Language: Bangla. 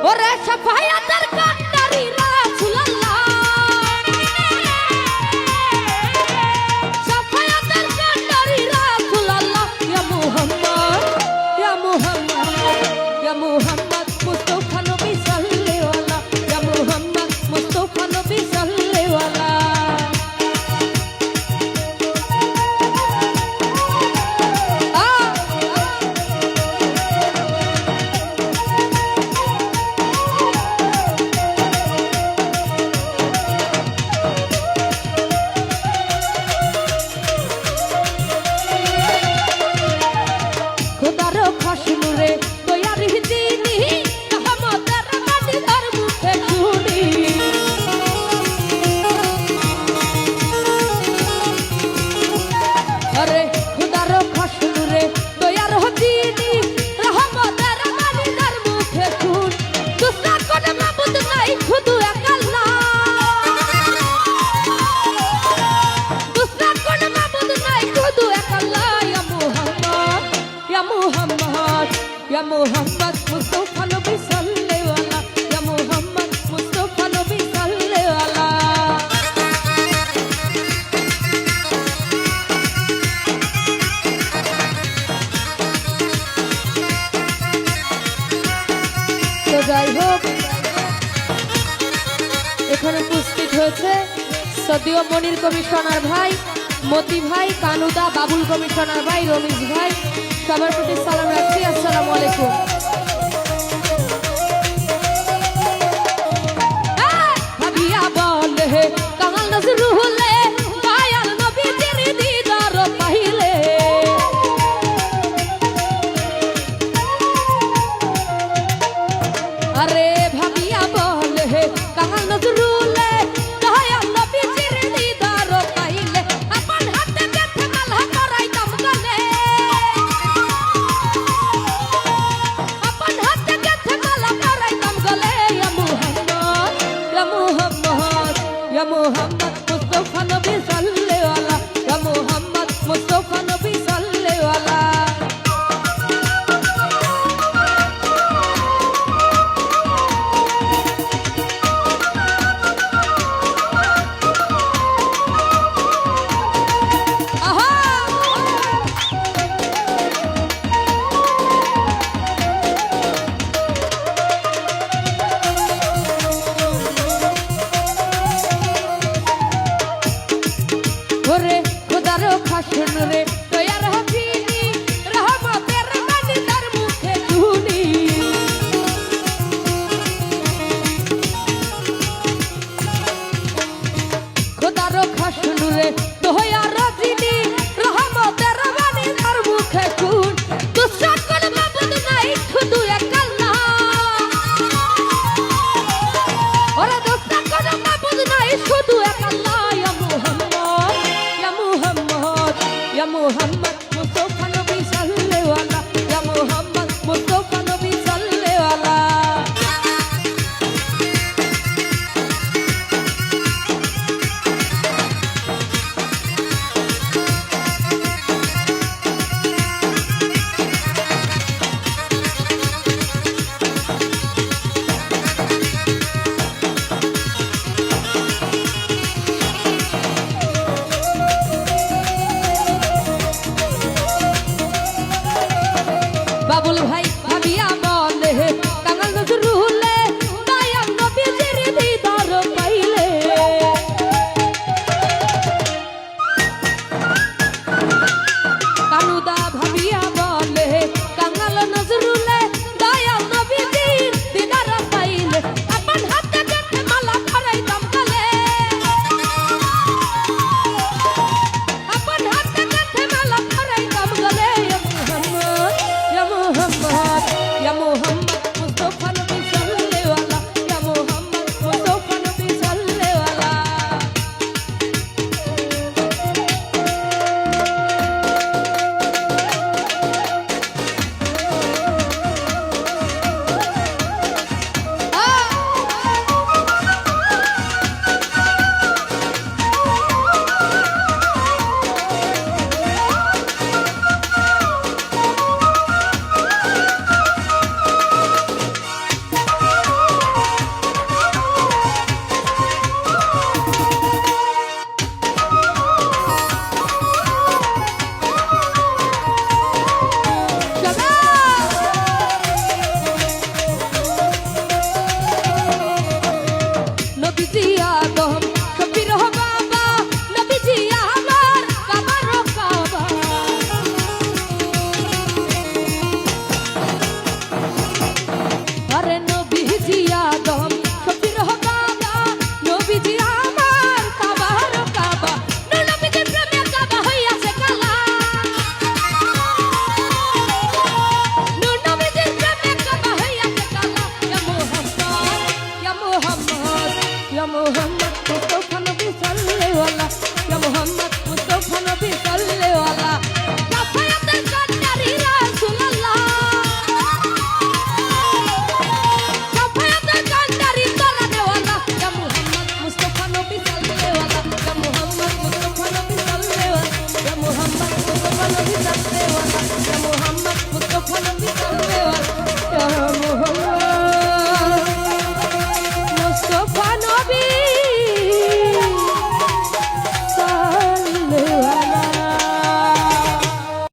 ওরে শাফায়াতের কান্ডারি রাসূলুল্লাহ শাফায়াতের কান্ডারি রাসূলুল্লাহ ইয়া মুহাম্মদ ইয়া মুহাম্মদ ইয়া মুহাম্মদ মুস্তাফা নবী সাল্লাল্লাহু আলাইহি ইয়া মুহাম্মদ মুস্তাফা নবী সাল্লাল্লাহু আলাইহি Ya Muhammad Mustafa Nabi sallallahu alaihi Ya Muhammad Mustafa Nabi sallallahu alaihi তো যাই হোক এখানে উপস্থিত হয়েছে সদীয় মনির কমিশনার ভাই মতি ভাই কানুদা বাবুল কমিশনার ভাই রমেশ ভাই সবার প্রতি সালাম রাখছি আসসালামু আলাইকুম ভাবিয়া বলে হে কামাল নজরুলে মায়াল নবীজির দিদার পাইলে আরে